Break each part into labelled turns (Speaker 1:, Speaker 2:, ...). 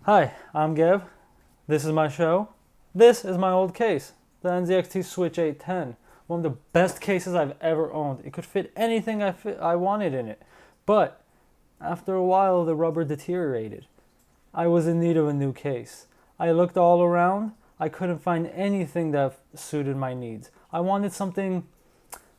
Speaker 1: Hi, I'm Gav. This is my show. This is my old case, the NZXT Switch 810. One of the best cases I've ever owned. It could fit anything I wanted in it. But after a while, the rubber deteriorated. I was in need of a new case. I looked all around. I couldn't find anything that suited my needs. I wanted something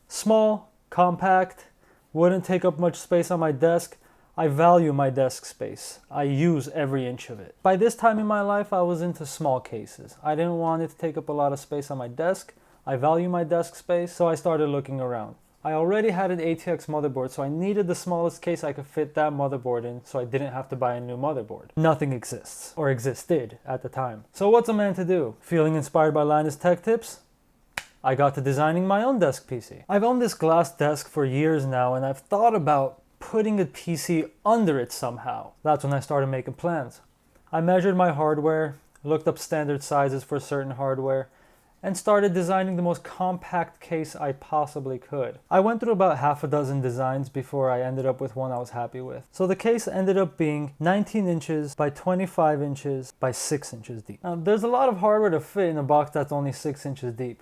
Speaker 1: small, compact, wouldn't take up much space on my desk. I value my desk space. I use every inch of it. By this time in my life, I was into small cases. I didn't want it to take up a lot of space on my desk. I value my desk space, so I started looking around. I already had an ATX motherboard, so I needed the smallest case I could fit that motherboard in, so I didn't have to buy a new motherboard. Nothing exists, or existed at the time. So what's a man to do? Feeling inspired by Linus Tech tips? I got to designing my own desk PC. I've owned this glass desk for years now, and I've thought about putting a PC under it somehow. That's when I started making plans. I measured my hardware, looked up standard sizes for certain hardware, and started designing the most compact case I possibly could. I went through about half a dozen designs before I ended up with one I was happy with. So the case ended up being 19 inches by 25 inches by 6 inches deep. Now, there's a lot of hardware to fit in a box that's only 6 inches deep.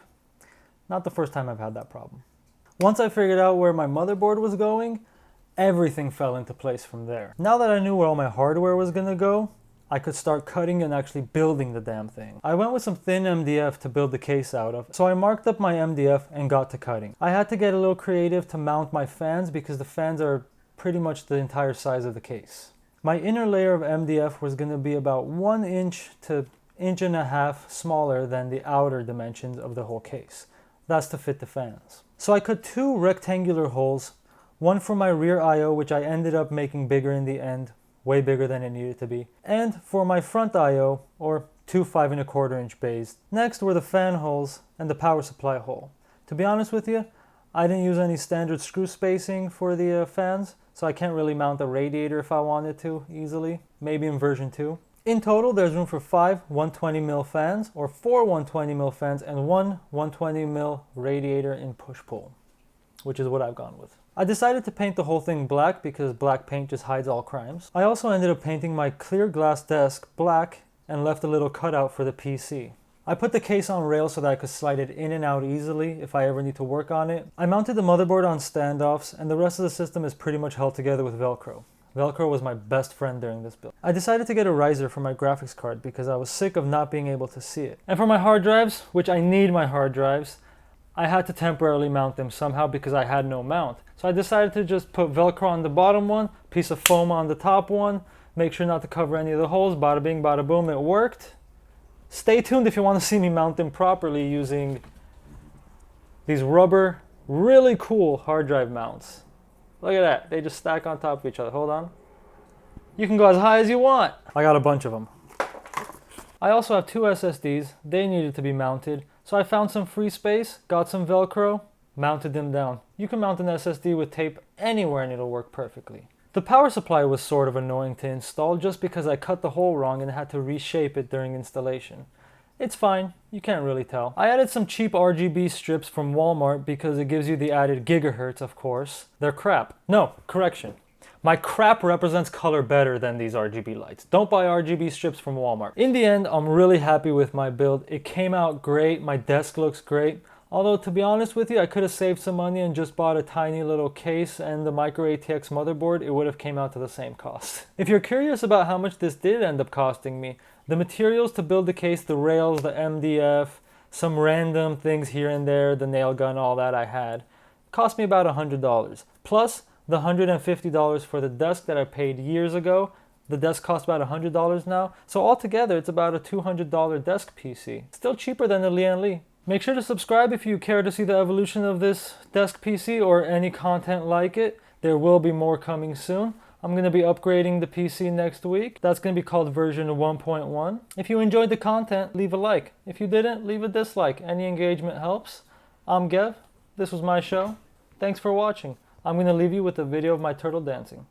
Speaker 1: Not the first time I've had that problem. Once I figured out where my motherboard was going, everything fell into place from there. Now that I knew where all my hardware was gonna go, I could start cutting and actually building the damn thing. I went with some thin MDF to build the case out of, so I marked up my MDF and got to cutting. I had to get a little creative to mount my fans because the fans are pretty much the entire size of the case. My inner layer of MDF was gonna be about 1 inch to 1.5 inches smaller than the outer dimensions of the whole case. That's to fit the fans. So I cut 2 rectangular holes, one for my rear I/O, which I ended up making bigger in the end, way bigger than it needed to be, and for my front I/O, or 2 5¼ inch bays. Next were the fan holes and the power supply hole. To be honest with you, I didn't use any standard screw spacing for the fans, so I can't really mount a radiator if I wanted to easily, maybe in version 2. In total, there's room for 5 120mm fans, or 4 120mm fans, and 1 120mm radiator in push-pull, which is what I've gone with. I decided to paint the whole thing black because black paint just hides all crimes. I also ended up painting my clear glass desk black and left a little cutout for the PC. I put the case on rails so that I could slide it in and out easily if I ever need to work on it. I mounted the motherboard on standoffs, and the rest of the system is pretty much held together with velcro. Velcro was my best friend during this build. I decided to get a riser for my graphics card because I was sick of not being able to see it. And for my hard drives, which I need my hard drives, I had to temporarily mount them somehow because I had no mount. So I decided to just put Velcro on the bottom one, piece of foam on the top one, make sure not to cover any of the holes, bada bing, bada boom, it worked. Stay tuned if you want to see me mount them properly using these rubber, really cool hard drive mounts. Look at that, they just stack on top of each other. Hold on. You can go as high as you want. I got a bunch of them. I also have 2 SSDs, they needed to be mounted. So I found some free space, got some Velcro, mounted them down. You can mount an SSD with tape anywhere and it'll work perfectly. The power supply was sort of annoying to install just because I cut the hole wrong and had to reshape it during installation. It's fine, you can't really tell. I added some cheap RGB strips from Walmart because it gives you the added gigahertz, of course. They're crap. No, correction. My crap represents color better than these RGB lights. Don't buy RGB strips from Walmart. In the end, I'm really happy with my build. It came out great. My desk looks great. Although, to be honest with you, I could have saved some money and just bought a tiny little case and the micro ATX motherboard. It would have came out to the same cost. If you're curious about how much this did end up costing me, the materials to build the case, the rails, the MDF, some random things here and there, the nail gun, all that I had, cost me about $100. Plus, the $150 for the desk that I paid years ago. The desk costs about $100 now. So altogether, it's about a $200 desk PC. Still cheaper than the Lian Li. Make sure to subscribe if you care to see the evolution of this desk PC or any content like it. There will be more coming soon. I'm going to be upgrading the PC next week. That's going to be called version 1.1. If you enjoyed the content, leave a like. If you didn't, leave a dislike. Any engagement helps. I'm Gev. This was my show. Thanks for watching. I'm going to leave you with a video of my turtle dancing.